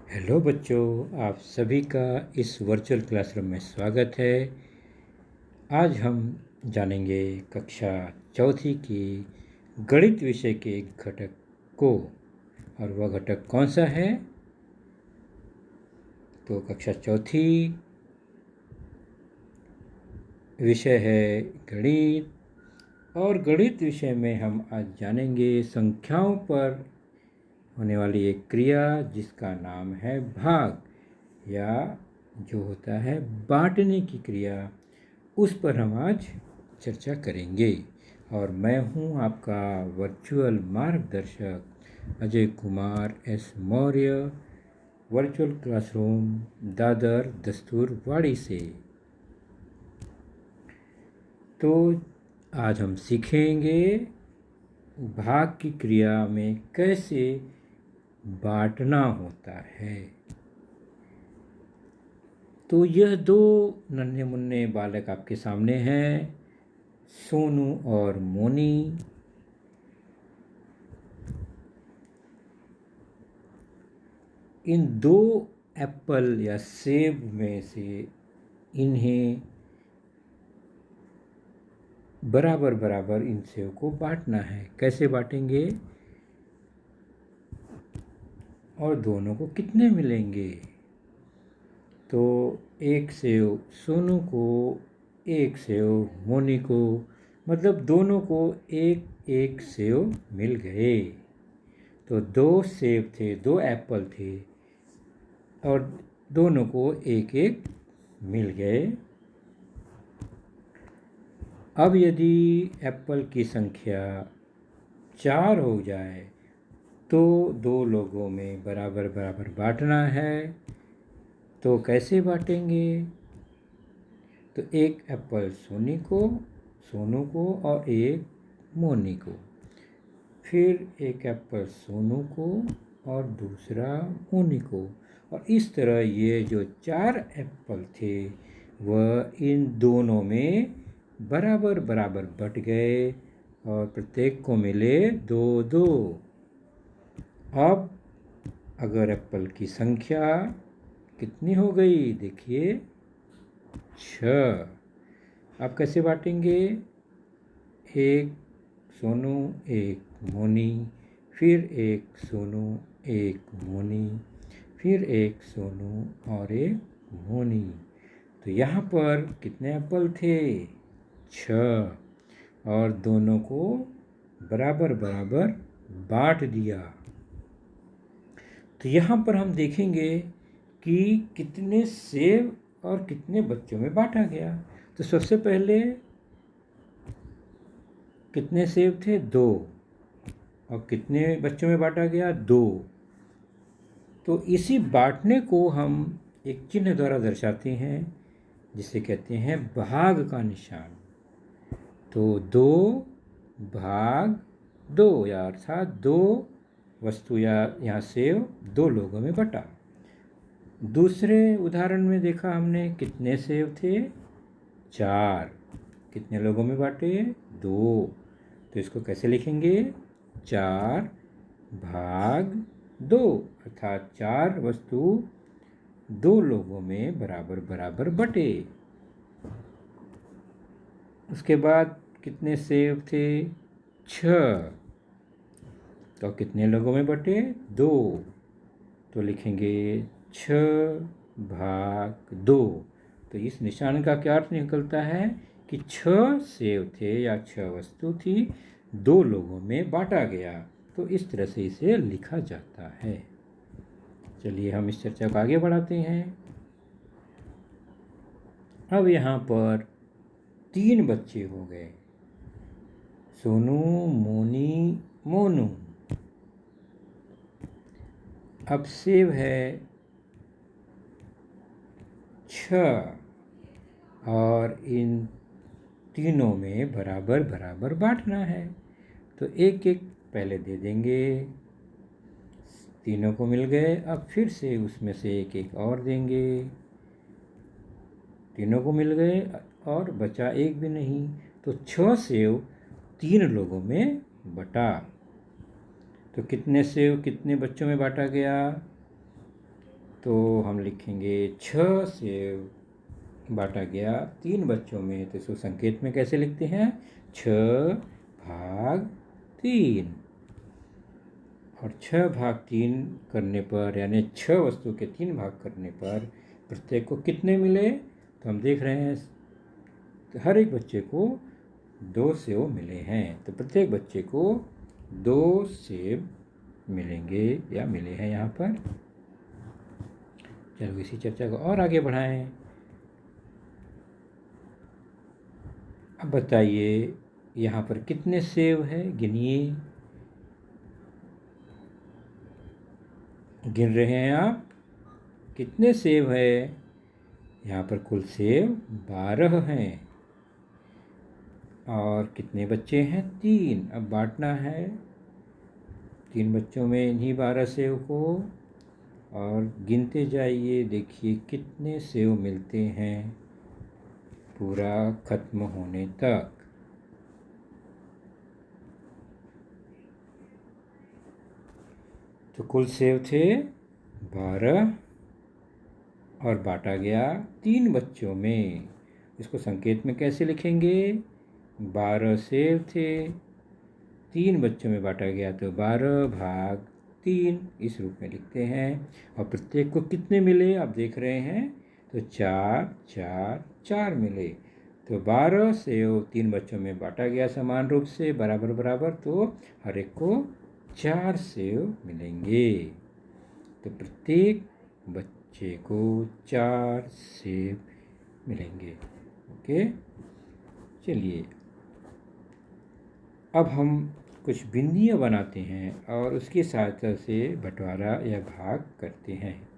Hello बच्चों, आप सभी का इस वर्चुअल क्लासरूम में स्वागत है। आज हम जानेंगे कक्षा चौथी की गणित विषय के एक घटक को, और वह घटक कौन सा है? तो कक्षा चौथी विषय है गणित, और गणित विषय में हम आज जानेंगे संख्याओं पर होने वाली एक क्रिया जिसका नाम है भाग, या जो होता है बांटने की क्रिया, उस पर हम आज चर्चा करेंगे। और मैं हूं आपका वर्चुअल मार्गदर्शक Ajay Kumar S Maurya, virtual classroom Dadar Dasturwadi से। तो आज हम सीखेंगे भाग की क्रिया में कैसे बांटना होता है। तो यह दो नन्हे मुन्ने बालक आपके सामने हैं, सोनू और मोनी। इन दो एप्पल या सेब में से इन्हें बराबर बराबर इन सेब को बांटना है। कैसे बांटेंगे और दोनों को कितने मिलेंगे? तो एक सेब सोनू को, एक सेब मोनी को, मतलब दोनों को एक एक सेब मिल गए। तो दो सेब थे, दो एप्पल थे, और दोनों को एक एक मिल गए। अब यदि एप्पल की संख्या 4 हो जाए तो दो लोगों में बराबर बराबर बांटना है। तो कैसे बांटेंगे? तो एक एप्पल सोनू को और एक मोनी को, फिर एक एप्पल सोनू को और दूसरा मोनी को, और इस तरह ये जो 4 एप्पल थे वह इन दोनों में बराबर बराबर बट गए, और प्रत्येक को मिले 2-2। अब अगर एप्पल की संख्या कितनी हो गई? देखिए 6। अब कैसे बांटेंगे? एक सोनू एक मोनी, फिर एक सोनू एक मोनी, फिर एक सोनू और एक मोनी। तो यहाँ पर कितने एप्पल थे? 6, और दोनों को बराबर बराबर बांट दिया। तो यहाँ पर हम देखेंगे कि कितने सेब और कितने बच्चों में बांटा गया। तो सबसे पहले कितने सेब थे? 2, और कितने बच्चों में बांटा गया? 2। तो इसी बांटने को हम एक चिन्ह द्वारा दर्शाते हैं, जिसे कहते हैं भाग का निशान। तो 2 भाग 2, या अर्थात 2 वस्तु या यहाँ सेब 2 लोगों में बटा। दूसरे उदाहरण में देखा हमने कितने सेब थे? 4। कितने लोगों में बांटे? 2। तो इसको कैसे लिखेंगे? 4 भाग 2, अर्थात 4 वस्तु 2 लोगों में बराबर बराबर बटे। उसके बाद कितने सेब थे? 6। तो कितने लोगों में बटे? 2। तो लिखेंगे 6 भाग 2। तो इस निशान का क्या अर्थ निकलता है कि 6 सेब थे या 6 वस्तु थी, 2 लोगों में बांटा गया। तो इस तरह से इसे लिखा जाता है। चलिए हम इस चर्चा को आगे बढ़ाते हैं। अब यहाँ पर 3 बच्चे हो गए, सोनू मोनी मोनू। अब सेब है 6, और इन तीनों में बराबर बराबर बांटना है। तो एक एक पहले दे देंगे, तीनों को मिल गए। अब फिर से उसमें से एक एक और देंगे, तीनों को मिल गए, और बचा एक भी नहीं। तो 6 सेब 3 लोगों में बटा। तो कितने सेब कितने बच्चों में बांटा गया? तो हम लिखेंगे 6 सेव बांटा गया 3 बच्चों में, तो इसको संकेत में कैसे लिखते हैं? 6/3। और 6/3 करने पर यानी 6 वस्तु के 3 भाग करने पर प्रत्येक को कितने मिले? तो हम देख रहे हैं हर एक बच्चे को 2 सेव मिले हैं, तो प्रत्येक बच्चे को 2 सेव मिलेंगे या मिले हैं यहाँ पर। चलो इसी चर्चा को और आगे बढ़ाएं। अब बताइए यहाँ पर कितने सेव है, गिनिए। गिन रहे हैं आप? कितने सेव है? यहाँ पर कुल सेव 12 हैं। और कितने बच्चे हैं? 3। अब बांटना है 3 बच्चों में इन्हीं 12 सेव को, और गिनते जाइए, देखिए कितने सेव मिलते हैं पूरा खत्म होने तक। तो कुल सेव थे 12 और बांटा गया 3 बच्चों में। इसको संकेत में कैसे लिखेंगे? 12 सेव थे, 3 बच्चों में बांटा गया, तो 12/3 इस रूप में लिखते हैं। और प्रत्येक को कितने मिले आप देख रहे हैं? तो 4 4 4 मिले। तो 12 सेव 3 बच्चों में बांटा गया समान रूप से बराबर बराबर, तो हर एक को 4 सेव मिलेंगे। तो प्रत्येक बच्चे को 4 सेव मिलेंगे। ओके, चलिए अब हम कुछ बिंदियाँ बनाते हैं और उसकी सहायता से बंटवारा या भाग करते हैं,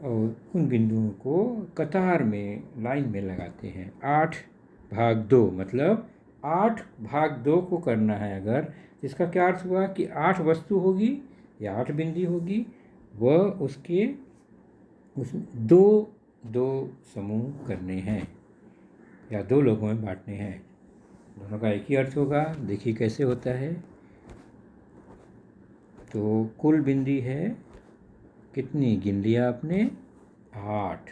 और उन बिंदुओं को कतार में लाइन में लगाते हैं। 8/2 मतलब 8/2 को करना है अगर, इसका क्या अर्थ हुआ कि 8 वस्तु होगी या 8 बिंदी होगी, वह उसके उसमें 2 समूह करने हैं या 2 लोगों में बांटने हैं। दोनों का एक ही अर्थ होगा। देखिए कैसे होता है। तो कुल बिंदी है कितनी, गिन लिया आपने? 8।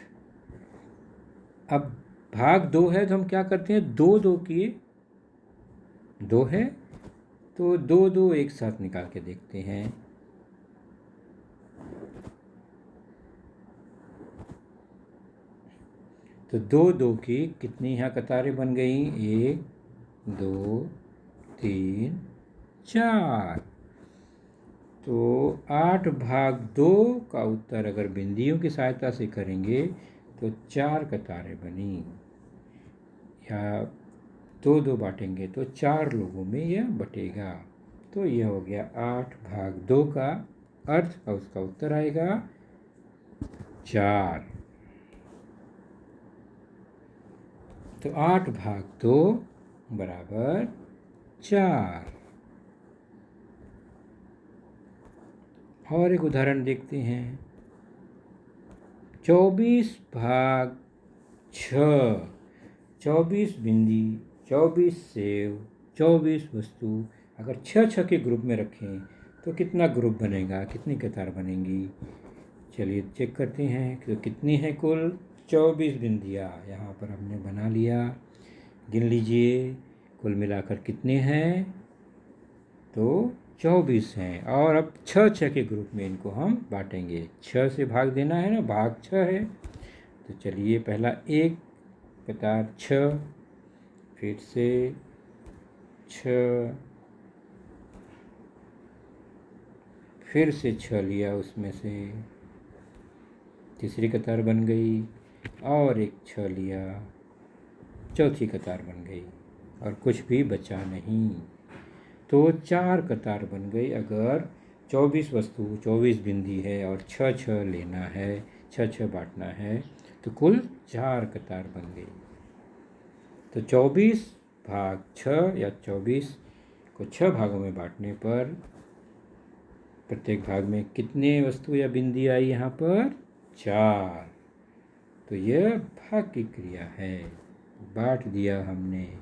अब भाग 2 है तो हम क्या करते हैं? 2 किए, 2 है तो 2 एक साथ निकाल के देखते हैं। तो 2 की कितनी यहाँ कतारें बन गई? 1 2 3 4। तो 8/2 का उत्तर अगर बिंदियों की सहायता से करेंगे तो 4 कतारें बनी, या 2 बांटेंगे तो 4 लोगों में यह बटेगा। तो यह हो गया 8/2 का अर्थ, और उसका उत्तर आएगा 4। तो 8/2 बराबर 4। और एक उदाहरण देखते हैं। 24/6। 24 बिंदी, 24 सेव, 24 वस्तु अगर 6 के ग्रुप में रखें तो कितना ग्रुप बनेगा, कितनी कतार बनेंगी? चलिए चेक करते हैं। तो कितनी है कुल? 24 बिंदियाँ यहाँ पर हमने बना लिया। गिन लीजिए कुल मिलाकर कितने हैं? तो 24 हैं। और अब 6 के ग्रुप में इनको हम बांटेंगे। 6 से भाग देना है ना, भाग 6 है। तो चलिए पहला एक कतार 6, फिर से 6, फिर से 6 लिया उसमें से, तीसरी कतार बन गई, और एक 6 लिया, चौथी कतार बन गई, और कुछ भी बचा नहीं। तो 4 कतार बन गई अगर 24 वस्तु 24 बिंदी है और 6 लेना है, 6 बांटना है, तो कुल 4 कतार बन गई। तो 24/6 या 24 को 6 भागों में बांटने पर प्रत्येक भाग में कितने वस्तु या बिंदी आई यहाँ पर? 4। तो यह भाग की क्रिया है, बांट दिया हमने।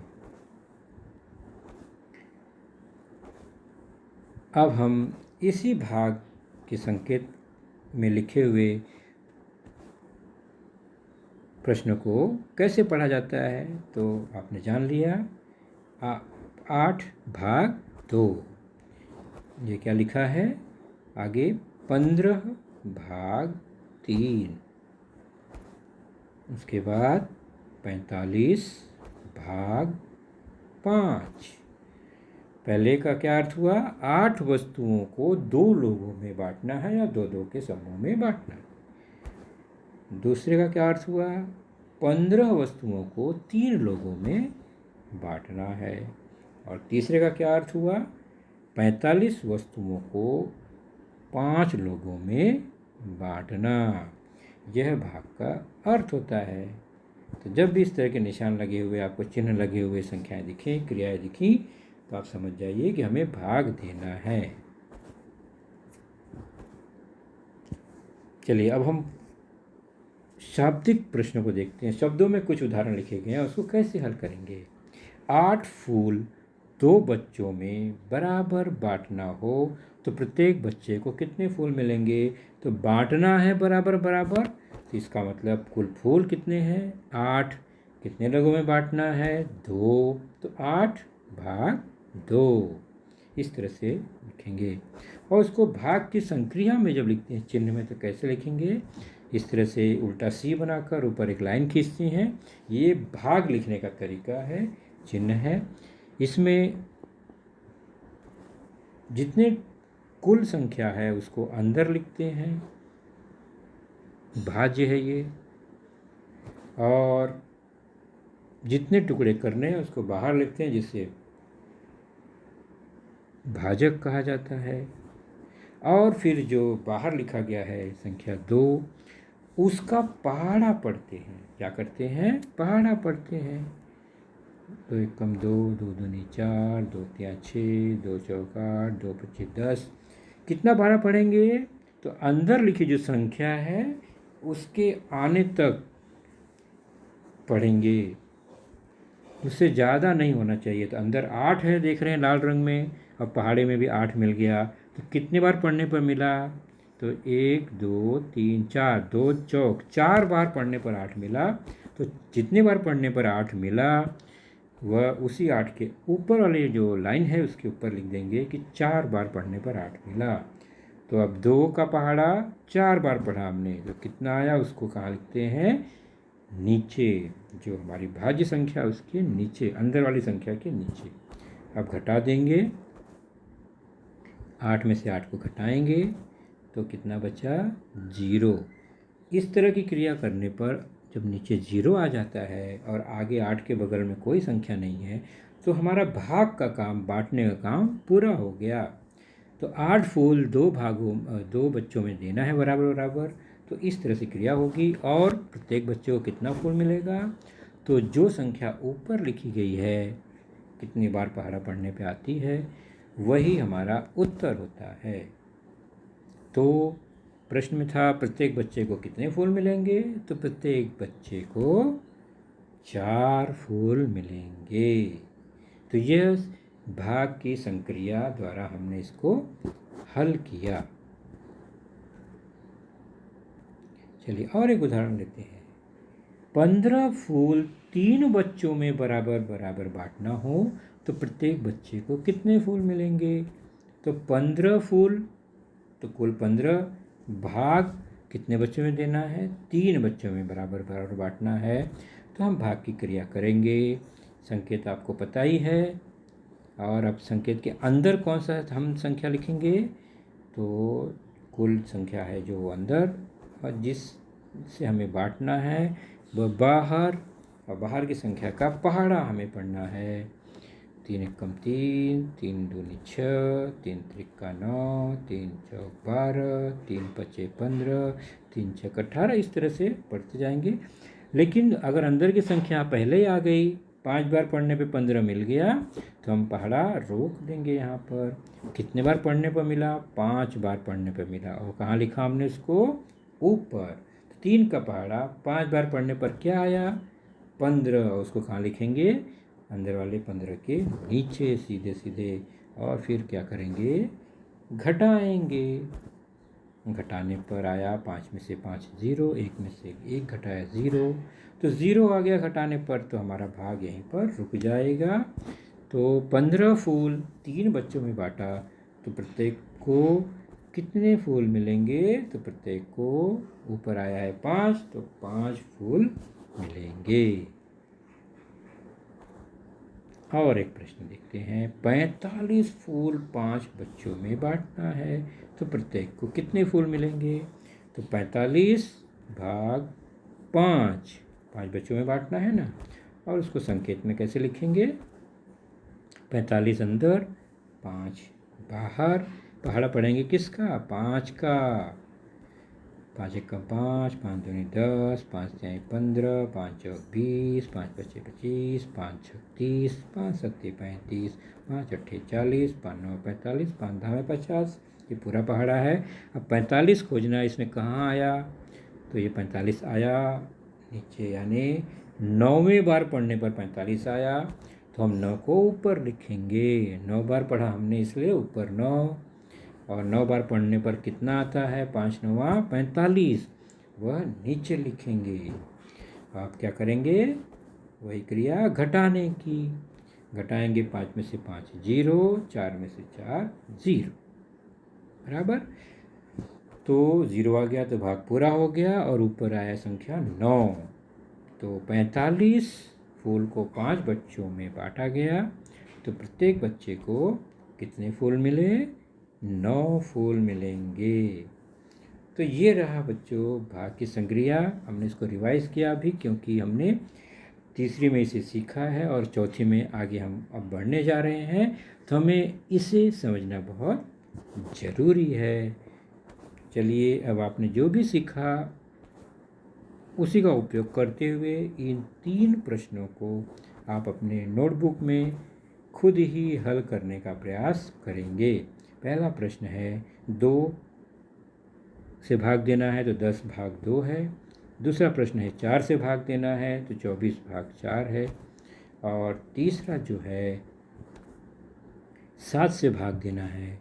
अब हम इसी भाग के संकेत में लिखे हुए प्रश्न को कैसे पढ़ा जाता है तो आपने जान लिया। 8/2 ये क्या लिखा है आगे 15/3, उसके बाद 45/5। पहले का क्या अर्थ हुआ 8 वस्तुओं को 2 लोगों में बांटना है या 2-2 के समूह में बांटना है। दूसरे का क्या अर्थ हुआ 15 वस्तुओं को 3 लोगों में बांटना है। और तीसरे का क्या अर्थ हुआ 45 वस्तुओं को 5 लोगों में बांटना। यह भाग का अर्थ होता है। तो जब भी इस तरह के निशान लगे हुए आपको चिन्ह लगे हुए संख्याएं दिखें क्रियाएं दिखी तो आप समझ जाइए कि हमें भाग देना है। चलिए अब हम शाब्दिक प्रश्न को देखते हैं। शब्दों में कुछ उदाहरण लिखे गए हैं उसको कैसे हल करेंगे। 8 फूल 2 बच्चों में बराबर बांटना हो तो प्रत्येक बच्चे को कितने फूल मिलेंगे। तो बांटना है बराबर बराबर तो इसका मतलब कुल फूल कितने हैं 8। कितने लोगों में बांटना है 2 तो 8/2 इस तरह से लिखेंगे। और उसको भाग की संक्रिया में जब लिखते हैं चिन्ह में तो कैसे लिखेंगे इस तरह से उल्टा सी बनाकर ऊपर एक लाइन खींचती हैं। ये भाग लिखने का तरीका है चिन्ह है। इसमें जितने कुल संख्या है उसको अंदर लिखते हैं भाज्य है ये, और जितने टुकड़े करने हैं उसको बाहर लिखते हैं जिसे भाजक कहा जाता है। और फिर जो बाहर लिखा गया है संख्या 2 उसका पहाड़ा पढ़ते हैं। क्या करते हैं पहाड़ा पढ़ते हैं। 2 एकम 2, 2 दूनी 4, 2 तिया 6, 2 चौका 8, 2 पच्चीस 10। कितना पहाड़ा पढ़ेंगे तो अंदर लिखी जो संख्या है उसके आने तक पढ़ेंगे, उससे ज़्यादा नहीं होना चाहिए। तो अंदर 8 है देख रहे हैं लाल रंग में, और पहाड़े में भी 8 मिल गया तो कितने बार पढ़ने पर मिला तो 1 2 3 4, 2 चौक 4 बार पढ़ने पर 8 मिला। तो जितने बार पढ़ने पर 8 मिला वह उसी 8 के ऊपर वाले जो लाइन है उसके ऊपर लिख देंगे कि 4 बार पढ़ने पर 8 मिला। तो अब 2 का पहाड़ा 4 बार पढ़ा हमने तो कितना आया उसको कहाँ लिखते हैं नीचे, जो हमारी भाज्य संख्या उसके नीचे अंदर वाली संख्या के नीचे। अब घटा देंगे 8 में से 8 को घटाएंगे तो कितना बचा 0। इस तरह की क्रिया करने पर जब नीचे 0 आ जाता है और आगे 8 के बगल में कोई संख्या नहीं है तो हमारा भाग का काम बांटने का काम पूरा हो गया। तो 8 फूल 2 बच्चों में देना है बराबर बराबर। तो इस तरह से क्रिया होगी और प्रत्येक बच्चे को कितना फूल मिलेगा तो जो संख्या ऊपर लिखी गई है कितनी बार पहाड़ा पढ़ने पे आती है वही हमारा उत्तर होता है। तो प्रश्न में था प्रत्येक बच्चे को कितने फूल मिलेंगे तो प्रत्येक बच्चे को 4 फूल मिलेंगे। तो यह भाग की संक्रिया द्वारा हमने इसको हल किया। चलिए और एक उदाहरण लेते हैं। 15 फूल 3 बच्चों में बराबर बराबर बांटना हो तो प्रत्येक बच्चे को कितने फूल मिलेंगे। तो 15 फूल तो कुल 15 भाग कितने बच्चों में देना है 3 बच्चों में बराबर बराबर बांटना है। तो हम भाग की क्रिया करेंगे। संकेत आपको पता ही है। और अब संकेत के अंदर कौन सा हम संख्या लिखेंगे तो कुल संख्या है जो अंदर और जिससे हमें बांटना है वह बाहर, और बाहर की संख्या का पहाड़ा हमें पढ़ना है। 3 एकम 3, 3 दूनी 6, 3 त्रिका 9, 3 चौक 12, 3 पचे 15, 3 छक 18 इस तरह से पढ़ते जाएंगे। लेकिन अगर अंदर की संख्या पहले ही आ गई 5 बार पढ़ने पे 15 मिल गया तो हम पहाड़ा रोक देंगे। यहाँ पर कितने बार पढ़ने पर मिला 5 बार पढ़ने पर मिला और कहाँ लिखा हमने उसको ऊपर। 3 का पहाड़ा 5 बार पढ़ने पर क्या आया 15, उसको कहाँ लिखेंगे अंदर वाले 15 के नीचे सीधे सीधे। और फिर क्या करेंगे घटाएंगे। घटाने पर आया 5 में से 5 0, 1 में से 1 घटाया 0, तो 0 आ गया घटाने पर, तो हमारा भाग यहीं पर रुक जाएगा। तो 15 फूल 3 बच्चों में बांटा, तो प्रत्येक को कितने फूल मिलेंगे? तो प्रत्येक को ऊपर आया है 5, तो 5 फूल मिलेंगे। और एक प्रश्न देखते हैं, 45 फूल 5 बच्चों में बांटना है, तो प्रत्येक को कितने फूल मिलेंगे? तो 45 भाग 5, 5 बच्चों में बांटना है ना, और उसको संकेत में कैसे लिखेंगे? 45 अंदर, 5 बाहर। पहाड़ा पढ़ेंगे किसका? 5 का। 5 एक का 5, 5 दूनी 10, 5 तिहाई 15, 5 चौक 20, 5 पचे 25, 5 छक 30, 5 सत्ते 35, 5 अट्ठे 40, 5 नौ 45, 5 धावे 50। ये पूरा पहाड़ा है। अब 45 खोजना है, इसमें कहाँ आया? तो ये 45 आया नीचे, यानी 9वें बार पढ़ने पर 45 आया, तो हम 9 को ऊपर लिखेंगे। 9 बार पढ़ा हमने इसलिए ऊपर 9, और 9 बार पढ़ने पर कितना आता है? 5 9 45, वह नीचे लिखेंगे। आप क्या करेंगे? वही क्रिया घटाने की, घटाएंगे 5 में से 5 0, 4 में से 4 0, बराबर। तो 0 आ गया तो भाग पूरा हो गया, और ऊपर आया संख्या 9। तो 45 फूल को 5 बच्चों में बांटा गया, तो प्रत्येक बच्चे को कितने फूल मिले? 9 फूल मिलेंगे। तो ये रहा बच्चों भाग की संक्रिया। हमने इसको रिवाइज किया अभी, क्योंकि हमने तीसरी में इसे सीखा है और चौथी में आगे हम अब बढ़ने जा रहे हैं, तो हमें इसे समझना बहुत ज़रूरी है। चलिए, अब आपने जो भी सीखा उसी का उपयोग करते हुए इन 3 प्रश्नों को आप अपने नोटबुक में खुद ही हल करने का प्रयास करेंगे। पहला प्रश्न है, 2 से भाग देना है तो 10 भाग 2 है। दूसरा प्रश्न है 4 से भाग देना है तो 24 भाग 4 है। और तीसरा जो है 7 से भाग देना है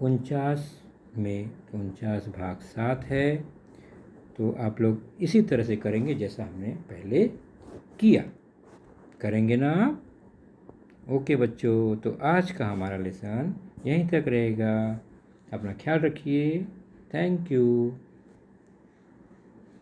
49 में, तो 49 भाग 7 है। तो आप लोग इसी तरह से करेंगे जैसा हमने पहले किया, करेंगे ना आप? ओके बच्चों, तो आज का हमारा लेसन यहीं तक रहेगा। अपना ख्याल रखिए। Thank you.